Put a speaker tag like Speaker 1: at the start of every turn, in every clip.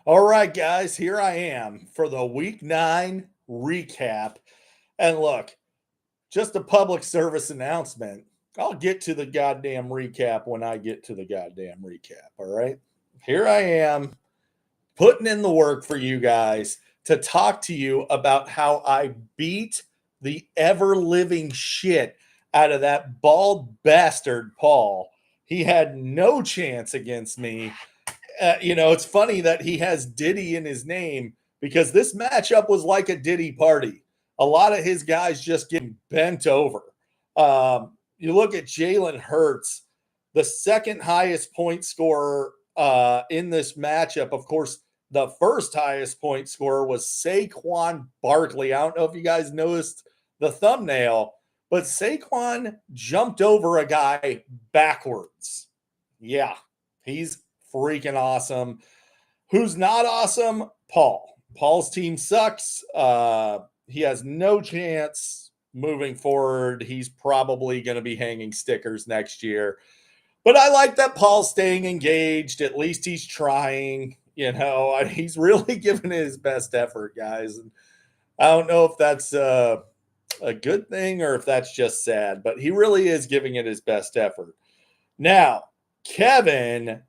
Speaker 1: All right, guys, here I am for the week 9 recap. And look, just a public service announcement. I'll get to the goddamn recap when I get to the goddamn recap. All right. Here I am putting in the work for you guys to talk to you about how I beat the ever living shit out of that bald bastard, Paul. He had no chance against me. It's funny that he has Diddy in his name because this matchup was like a Diddy party. A lot of his guys just getting bent over. You look at Jalen Hurts, the second highest point scorer in this matchup. Of course, the first highest point scorer was Saquon Barkley. I don't know if you guys noticed the thumbnail, but Saquon jumped over a guy backwards. Yeah, he's freaking awesome. Who's not awesome? Paul. Paul's team sucks. He has no chance moving forward. He's probably going to be hanging stickers next year. But I like that Paul's staying engaged. At least he's trying. He's really giving his best effort, guys. And I don't know if that's a good thing or if that's just sad, but he really is giving it his best effort. Now, Kevin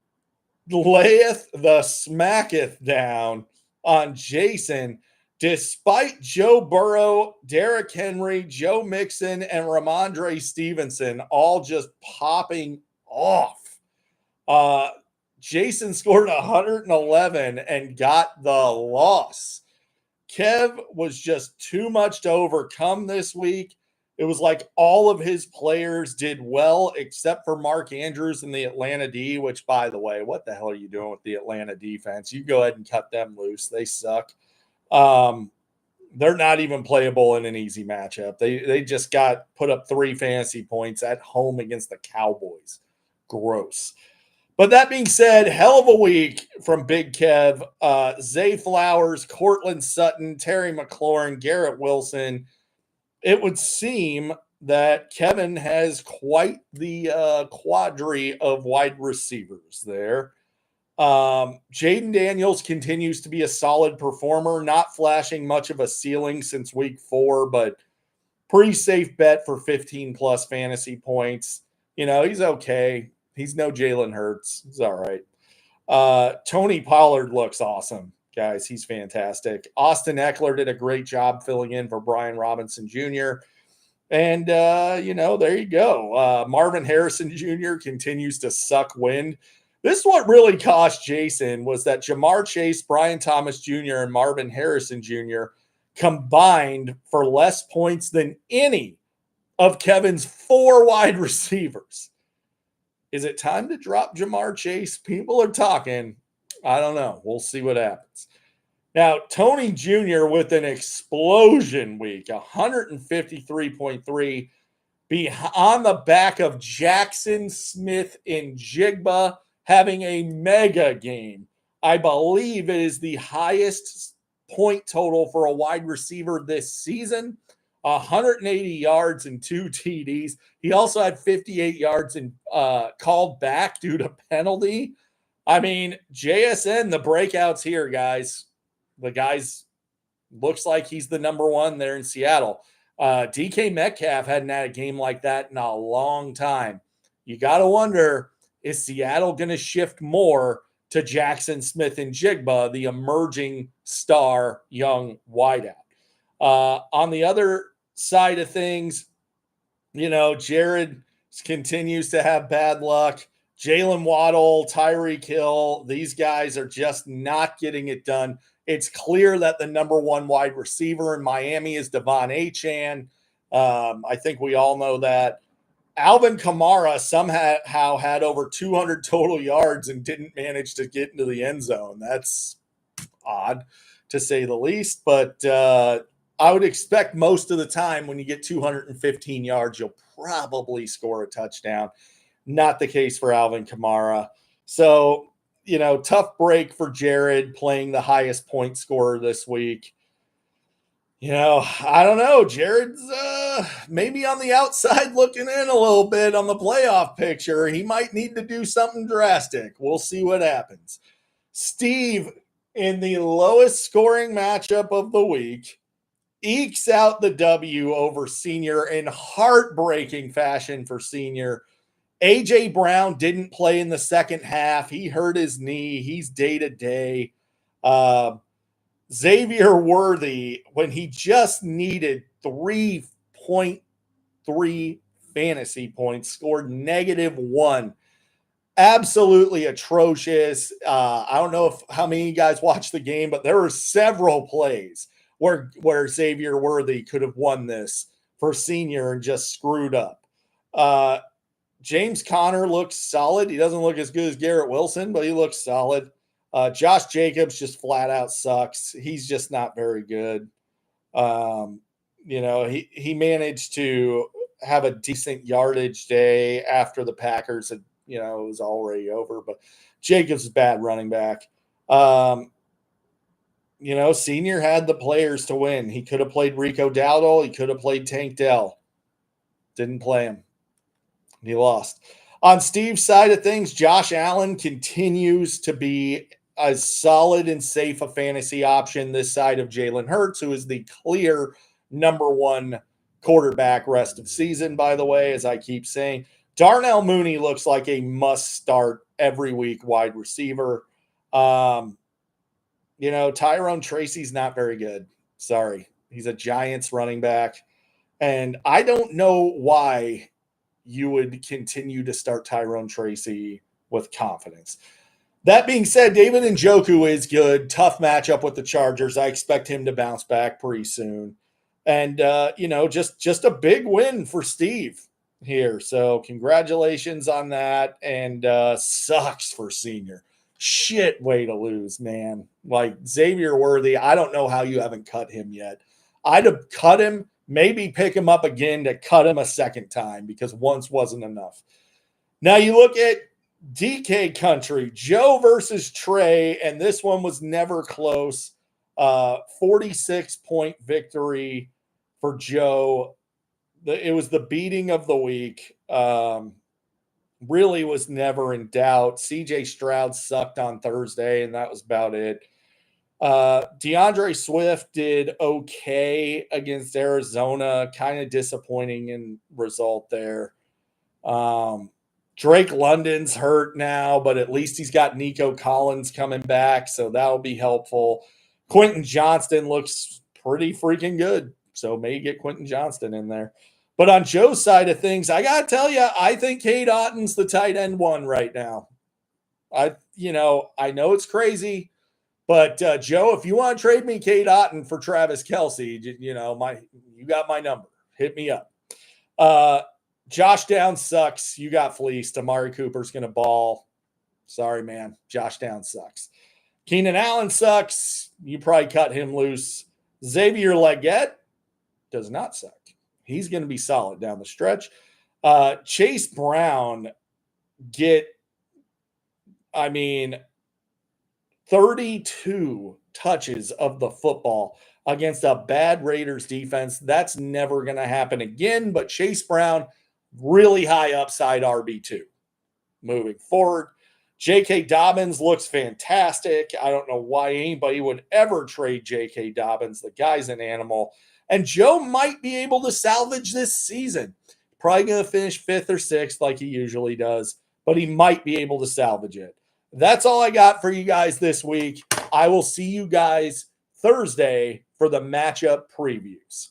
Speaker 1: layeth the smacketh down on Jason, despite Joe Burrow, Derrick Henry, Joe Mixon, and Ramondre Stevenson all just popping off. Jason scored 111 and got the loss. Kev was just too much to overcome this week. It was like all of his players did well except for Mark Andrews and the Atlanta D, which, by the way, what the hell are you doing with the Atlanta defense? You go ahead and cut them loose. They suck. They're not even playable in an easy matchup. They just got put up 3 fantasy points at home against the Cowboys. Gross. But that being said, hell of a week from Big Kev. Zay Flowers, Cortland Sutton, Terry McLaurin, Garrett Wilson. It would seem that Kevin has quite the quadri of wide receivers there. Jaden Daniels continues to be a solid performer, not flashing much of a ceiling since week 4, but pretty safe bet for 15 plus fantasy points. He's okay. He's no Jalen Hurts. He's all right. Tony Pollard looks awesome, guys. He's fantastic. Austin Eckler did a great job filling in for Brian Robinson Jr. And, there you go. Marvin Harrison Jr. continues to suck wind. This is what really cost Jason was that Jamar Chase, Brian Thomas Jr., and Marvin Harrison Jr. combined for less points than any of Kevin's 4 wide receivers. Is it time to drop Jamar Chase? People are talking. I don't know. We'll see what happens. Now, Tony Jr. with an explosion week, 153.3, on the back of Jackson Smith and Jigba having a mega game. I believe it is the highest point total for a wide receiver this season. 180 yards and 2 TDs. He also had 58 yards and called back due to penalty. I mean, JSN, the breakouts here, guys. The guy's looks like he's the number 1 there in Seattle. DK Metcalf hadn't had a game like that in a long time. You got to wonder, is Seattle going to shift more to Jackson Smith and Jigba, the emerging star young wideout? On the other side of things, Jared continues to have bad luck. Jalen Waddle, Tyreek Hill, these guys are just not getting it done. It's clear that the number 1 wide receiver in Miami is Devon Achane. I think we all know that. Alvin Kamara somehow had over 200 total yards and didn't manage to get into the end zone. That's odd, to say the least. But I would expect most of the time when you get 215 yards, you'll probably score a touchdown. Not the case for Alvin Kamara. So, tough break for Jared playing the highest point scorer this week. I don't know. Jared's maybe on the outside looking in a little bit on the playoff picture. He might need to do something drastic. We'll see what happens. Steve in the lowest scoring matchup of the week, ekes out the W over Senior in heartbreaking fashion for Senior. A.J. Brown didn't play in the second half. He hurt his knee. He's day-to-day. Xavier Worthy, when he just needed 3.3 fantasy points, scored -1. Absolutely atrocious. I don't know how many of you guys watched the game, but there were several plays where Xavier Worthy could have won this for Senior and just screwed up. James Conner looks solid. He doesn't look as good as Garrett Wilson, but he looks solid. Josh Jacobs just flat out sucks. He's just not very good. He managed to have a decent yardage day after the Packers had, it was already over, but Jacobs is bad running back. Senior had the players to win. He could have played Rico Dowdle. He could have played Tank Dell. Didn't play him. He lost. On Steve's side of things, Josh Allen continues to be as solid and safe a fantasy option this side of Jalen Hurts, who is the clear #1 quarterback rest of season, by the way, as I keep saying. Darnell Mooney looks like a must-start every week wide receiver. Tyrone Tracy's not very good. Sorry. He's a Giants running back. And I don't know why you would continue to start Tyrone Tracy with confidence. That being said, David Njoku is good. Tough matchup with the Chargers. I expect him to bounce back pretty soon. And, just a big win for Steve here. So congratulations on that. And sucks for Senior. Shit way to lose, man. Like Xavier Worthy, I don't know how you haven't cut him yet. I'd have cut him, maybe pick him up again to cut him a second time because once wasn't enough. Now you look at DK Country, Joe versus Trey, and this one was never close. 46-point victory for Joe. It was the beating of the week. Really was never in doubt. CJ Stroud sucked on Thursday, and that was about it. DeAndre Swift did okay against Arizona. Kind of disappointing in result there. Drake London's hurt now, but at least he's got Nico Collins coming back, so that'll be helpful. Quentin Johnston looks pretty freaking good, so maybe get Quentin Johnston in there. But on Joe's side of things, I got to tell you, I think Cade Otton's the tight end one right now. I know it's crazy, but Joe, if you want to trade me Cade Otton for Travis Kelce, you got my number. Hit me up. Josh Downs sucks. You got fleeced. Amari Cooper's going to ball. Sorry, man. Josh Downs sucks. Keenan Allen sucks. You probably cut him loose. Xavier Legette does not suck. He's going to be solid down the stretch. Chase Brown 32 touches of the football against a bad Raiders defense. That's never going to happen again, but Chase Brown, really high upside RB2 moving forward. J.K. Dobbins looks fantastic. I don't know why anybody would ever trade J.K. Dobbins. The guy's an animal. And Joe might be able to salvage this season. Probably going to finish 5th or 6th like he usually does, but he might be able to salvage it. That's all I got for you guys this week. I will see you guys Thursday for the matchup previews.